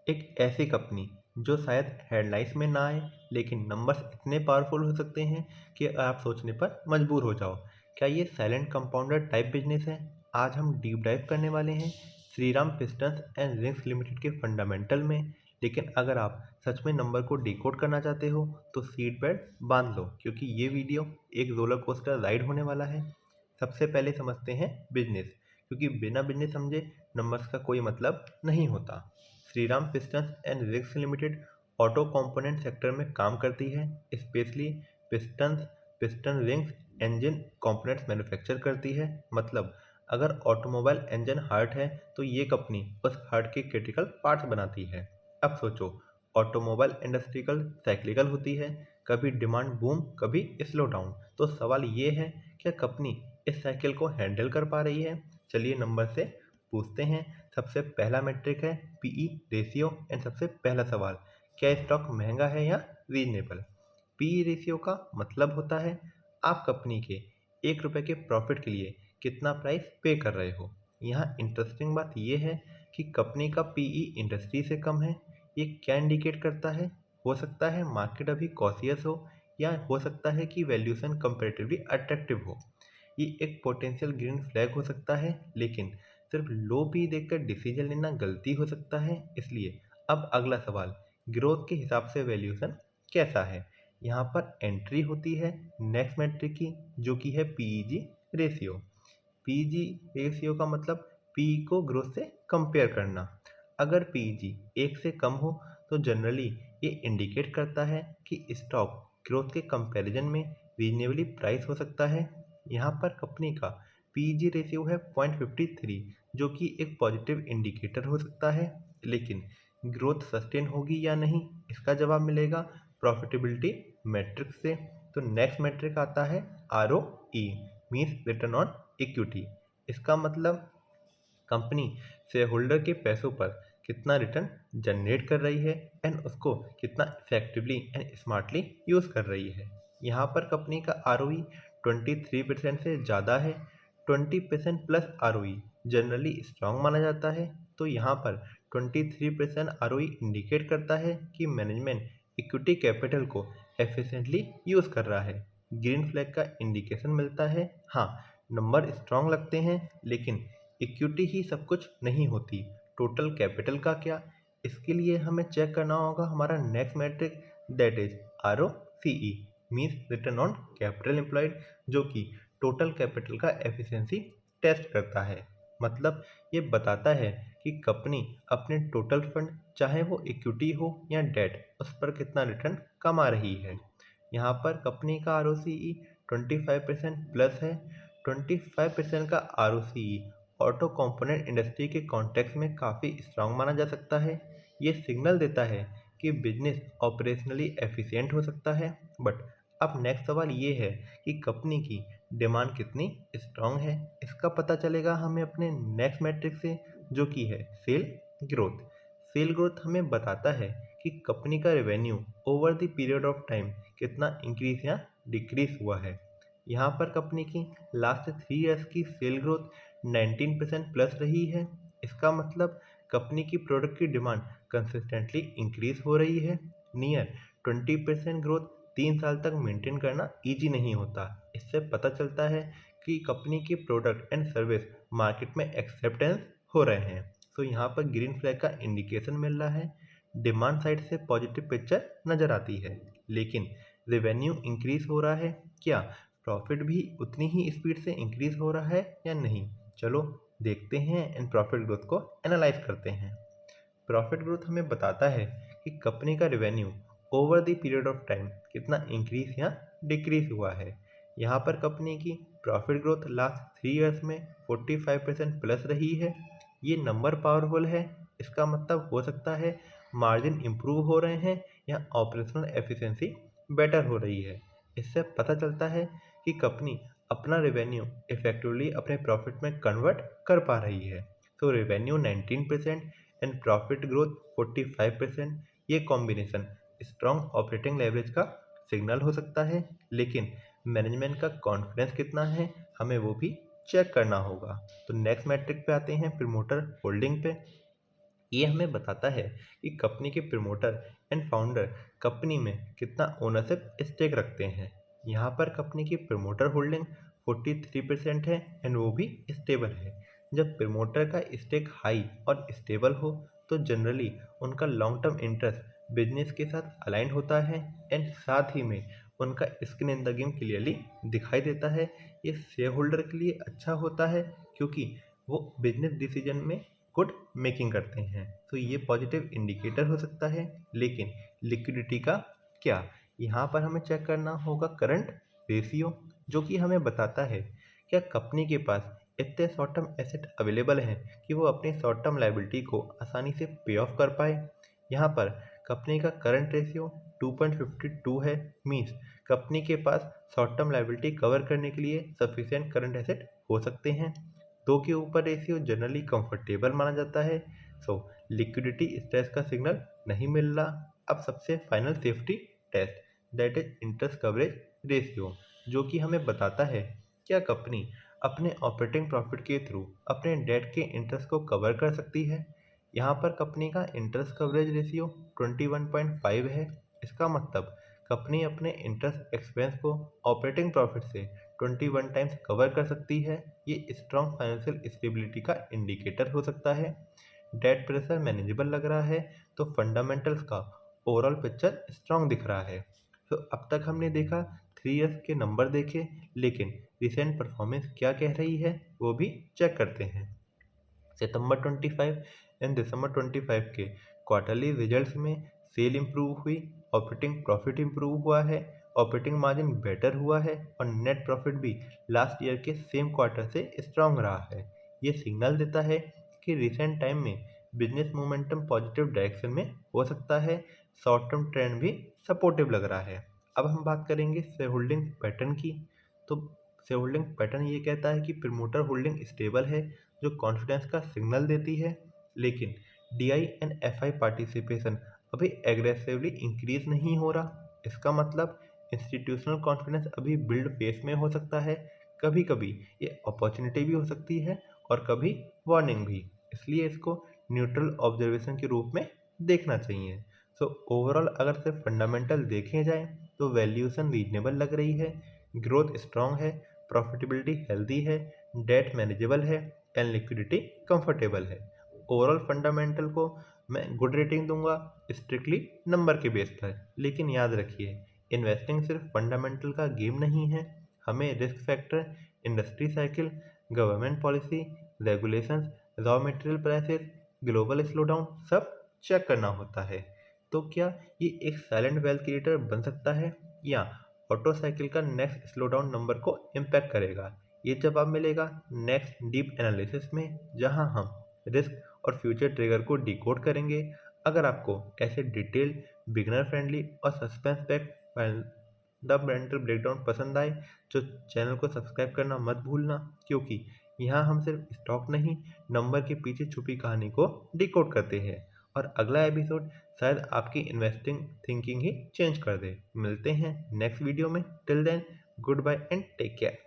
एक ऐसी कंपनी जो शायद हेडलाइंस में ना आए लेकिन नंबर्स इतने पावरफुल हो सकते हैं कि आप सोचने पर मजबूर हो जाओ। क्या ये साइलेंट कंपाउंडर टाइप बिजनेस है? आज हम डीप डाइव करने वाले हैं Shriram pistons and rings limited के फंडामेंटल में। लेकिन अगर आप सच में नंबर को डिकोड करना चाहते हो तो सीट बेल्ट बांध लो, क्योंकि ये वीडियो एक रोलर कोस्टर राइड होने वाला है। सबसे पहले समझते हैं बिजनेस, क्योंकि बिना बिजनेस समझे नंबर्स का कोई मतलब नहीं होता। Shriram pistons and rigs limited auto component sector में काम करती है। Specially pistons, piston rings, engine components manufacture करती है। मतलब अगर ऑटोमोबाइल इंजन हार्ट है तो ये कंपनी उस हार्ट के क्रिटिकल पार्ट्स बनाती है। अब सोचो, ऑटोमोबाइल इंडस्ट्रिकल साइक्लिकल होती है, कभी डिमांड बूम कभी स्लो डाउन। तो सवाल ये है, क्या कंपनी इस साइकिल को हैंडल कर पा रही है? चलिए नंबर से पूछते हैं। सबसे पहला मेट्रिक है पीई रेशियो। एंड सबसे पहला सवाल, क्या स्टॉक महंगा है या रीजनेबल? पीई रेशियो का मतलब होता है आप कंपनी के 1 रुपये के प्रॉफिट के लिए कितना प्राइस पे कर रहे हो। यहाँ इंटरेस्टिंग बात यह है कि कंपनी का पीई इंडस्ट्री से कम है। ये क्या इंडिकेट करता है? हो सकता है मार्केट अभी कॉशियस हो, या हो सकता है कि वैल्यूएशन कंपैरेटिवली अट्रैक्टिव हो। ये एक पोटेंशियल ग्रीन फ्लैग हो सकता है, लेकिन सिर्फ लो पी देखकर डिसीजन लेना गलती हो सकता है। इसलिए अब अगला सवाल, ग्रोथ के हिसाब से वैल्यूएशन कैसा है? यहाँ पर एंट्री होती है नेक्स्ट मैट्रिक की, जो कि है पीईजी रेशियो। पीईजी रेशियो का मतलब पीई को ग्रोथ से कंपेयर करना। अगर पीईजी 1 से कम हो तो जनरली ये इंडिकेट करता है कि स्टॉक ग्रोथ के कंपैरिजन में रीजनेबली प्राइस हो सकता है। यहाँ पर कंपनी का पीईजी रेशियो है 0.53, जो कि एक पॉजिटिव इंडिकेटर हो सकता है। लेकिन ग्रोथ सस्टेन होगी या नहीं, इसका जवाब मिलेगा प्रॉफिटेबिलिटी मैट्रिक से। तो नेक्स्ट मैट्रिक आता है R O E, means return on equity. इसका मतलब कंपनी शेयर होल्डर के पैसों पर कितना रिटर्न जनरेट कर रही है एंड उसको कितना इफेक्टिवली एंड स्मार्टली यूज़ कर रही है। यहाँ पर कंपनी का आर 23% से ज़्यादा है। 20% प्लस आर जनरली स्ट्रांग माना जाता है। तो यहाँ पर 23% आर इंडिकेट करता है कि मैनेजमेंट इक्विटी कैपिटल को एफिशिएंटली यूज़ कर रहा है। ग्रीन फ्लैग का इंडिकेशन मिलता है। हाँ, नंबर स्ट्रांग लगते हैं, लेकिन इक्विटी ही सब कुछ नहीं होती। टोटल कैपिटल का क्या? इसके लिए हमें चेक करना होगा हमारा next metric, that is R O C E, means return on capital employed, जो कि टोटल कैपिटल का एफिशिएंसी टेस्ट करता है। मतलब ये बताता है कि कंपनी अपने टोटल फंड, चाहे वो इक्विटी हो या डेट, उस पर कितना रिटर्न कमा रही है। यहाँ पर कंपनी का are O C E 25% plus है। 25% का are O C E auto component industry के कॉन्टेक्स्ट में काफ़ी स्ट्रांग माना जा सकता है। ये सिग्नल देता है कि बिजनेस ऑपरेशनली एफिशिएंट हो सकता है। बट अब नेक्स्ट सवाल ये है कि कंपनी की डिमांड कितनी स्ट्रांग है। इसका पता चलेगा हमें अपने नेक्स्ट मैट्रिक से, जो कि है सेल ग्रोथ। सेल ग्रोथ हमें बताता है कि कंपनी का revenue over the period of time कितना इंक्रीज या डिक्रीज हुआ है। यहाँ पर कंपनी की लास्ट 3 ईयर्स की सेल ग्रोथ 19% प्लस रही है। इसका मतलब कंपनी की प्रोडक्ट की डिमांड कंसिस्टेंटली इंक्रीज हो रही है। नियर 20% ग्रोथ 3 साल तक मेंटेन करना इजी नहीं होता। इससे पता चलता है कि कंपनी की प्रोडक्ट एंड सर्विस मार्केट में एक्सेप्टेंस हो रहे हैं। तो यहाँ पर ग्रीन फ्लैग का इंडिकेशन मिल रहा है। डिमांड साइड से पॉजिटिव पिक्चर नज़र आती है, लेकिन रेवेन्यू इंक्रीज हो रहा है। क्या प्रॉफिट भी उतनी ही स्पीड से इंक्रीज हो रहा है या नहीं? चलो देखते हैं एंड प्रॉफिट ग्रोथ को एनालाइज करते हैं। प्रॉफिट ग्रोथ हमें बताता है कि कंपनी का revenue over the period of time कितना इंक्रीज या डिक्रीज हुआ है। यहाँ पर कंपनी की प्रॉफिट ग्रोथ लास्ट 3 ईयर्स में 45% प्लस रही है। ये नंबर पावरफुल है। इसका मतलब हो सकता है मार्जिन इम्प्रूव हो रहे हैं या ऑपरेशनल एफिशिएंसी बेटर हो रही है। इससे पता चलता है कि कंपनी अपना रेवेन्यू इफेक्टिवली अपने प्रॉफिट में कन्वर्ट कर पा रही है। तो रेवेन्यू 19% एंड प्रॉफिट ग्रोथ 45%, ये कॉम्बिनेशन स्ट्रॉन्ग ऑपरेटिंग लेवरेज का सिग्नल हो सकता है। लेकिन मैनेजमेंट का कॉन्फिडेंस कितना है, हमें वो भी चेक करना होगा। तो नेक्स्ट मैट्रिक पे आते हैं प्रमोटर होल्डिंग पे। ये हमें बताता है कि कंपनी के प्रमोटर एंड फाउंडर कंपनी में कितना ओनरशिप स्टेक रखते हैं। यहाँ पर कंपनी की प्रमोटर होल्डिंग 43% है एंड वो भी स्टेबल है। जब प्रमोटर का स्टेक हाई और स्टेबल हो तो जनरली उनका लॉन्ग टर्म इंटरेस्ट बिजनेस के साथ अलाइन होता है एंड साथ ही में उनका skin in the game clearly दिखाई देता है। ये शेयर होल्डर के लिए अच्छा होता है क्योंकि वो बिजनेस डिसीजन में गुड मेकिंग करते हैं, तो ये पॉजिटिव इंडिकेटर हो सकता है। लेकिन लिक्विडिटी का क्या? यहाँ पर हमें चेक करना होगा करंट रेशियो, जो कि हमें बताता है क्या कंपनी के पास इतने शॉर्ट टर्म एसेट अवेलेबल हैं कि वो अपनी शॉर्ट टर्म लाइबिलिटी को आसानी से पे ऑफ कर पाए। यहाँ पर कंपनी का करंट रेशियो 2.52 है, मीन्स कंपनी के पास शॉर्ट टर्म लाइबिलिटी कवर करने के लिए सफिशिएंट करंट एसेट हो सकते हैं। 2 के ऊपर रेशियो जनरली कंफर्टेबल माना जाता है। सो लिक्विडिटी स्ट्रेस का सिग्नल नहीं मिल रहा। अब सबसे final safety test, that is interest coverage ratio, जो कि हमें बताता है क्या कंपनी अपने ऑपरेटिंग प्रॉफिट के थ्रू अपने डेट के इंटरेस्ट को कवर कर सकती है। यहाँ पर कंपनी का इंटरेस्ट कवरेज रेशियो 21.5 है। इसका मतलब कंपनी अपने इंटरेस्ट एक्सपेंस को ऑपरेटिंग प्रॉफिट से 21 टाइम्स कवर कर सकती है। ये स्ट्रॉन्ग फाइनेंशियल स्टेबिलिटी का इंडिकेटर हो सकता है। डेट प्रेशर मैनेजेबल लग रहा है तो फंडामेंटल्स का ओवरऑल पिक्चर स्ट्रॉन्ग दिख रहा है। तो अब तक हमने देखा 3 इयर्स के नंबर देखे, लेकिन रिसेंट परफॉर्मेंस क्या कह रही है वो भी चेक करते हैं। सितंबर 25 एंड दिसंबर 25 के क्वार्टरली रिजल्ट्स में सेल इंप्रूव हुई, ऑपरेटिंग प्रॉफिट इंप्रूव हुआ है, ऑपरेटिंग मार्जिन बेटर हुआ है और नेट प्रॉफिट भी लास्ट ईयर के सेम क्वार्टर से स्ट्रांग रहा है। ये सिग्नल देता है कि रिसेंट टाइम में बिजनेस मोमेंटम पॉजिटिव डायरेक्शन में हो सकता है। शॉर्ट टर्म ट्रेंड भी सपोर्टिव लग रहा है। अब हम बात करेंगे शेयर होल्डिंग पैटर्न की। तो शेयर होल्डिंग पैटर्न ये कहता है कि प्रमोटर होल्डिंग स्टेबल है, जो कॉन्फिडेंस का सिग्नल देती है, लेकिन डीआई एंड एफआई पार्टिसिपेशन अभी एग्रेसिवली इंक्रीज नहीं हो रहा। इसका मतलब इंस्टीट्यूशनल कॉन्फिडेंस अभी बिल्ड फेस में हो सकता है। कभी कभी ये अपॉर्चुनिटी भी हो सकती है और कभी वार्निंग भी, इसलिए इसको न्यूट्रल ऑब्जर्वेशन के रूप में देखना चाहिए। सो ओवरऑल अगर सिर्फ फंडामेंटल देखे जाए तो वैल्यूएशन रीजनेबल लग रही है, ग्रोथ स्ट्रॉन्ग है, प्रॉफिटेबिलिटी हेल्दी है, डेट मैनेजेबल है एंड लिक्विडिटी कंफर्टेबल है। ओवरऑल फंडामेंटल को मैं गुड रेटिंग दूंगा, स्ट्रिक्टली नंबर के बेस पर। लेकिन याद रखिए, इन्वेस्टिंग सिर्फ फंडामेंटल का गेम नहीं है। हमें risk factor, industry cycle, government policy, regulations, raw material prices, global slowdown सब चेक करना होता है। तो क्या ये एक साइलेंट वेल्थ क्रिएटर बन सकता है या ऑटो साइकिल का नेक्स्ट स्लोडाउन नंबर को इम्पैक्ट करेगा? ये जवाब मिलेगा नेक्स्ट डीप एनालिसिस में, जहां हम रिस्क और फ्यूचर ट्रिगर को डिकोड करेंगे। अगर आपको ऐसे डिटेल, बिगनर फ्रेंडली और सस्पेंस पैक फंडामेंटल ब्रेकडाउन पसंद आए तो चैनल को सब्सक्राइब करना मत भूलना, क्योंकि यहाँ हम सिर्फ स्टॉक नहीं, नंबर के पीछे छुपी कहानी को डिकोड करते हैं। और अगला एपिसोड शायद आपकी इन्वेस्टिंग थिंकिंग ही चेंज कर दे। मिलते हैं नेक्स्ट वीडियो में। Till then, goodbye and take care.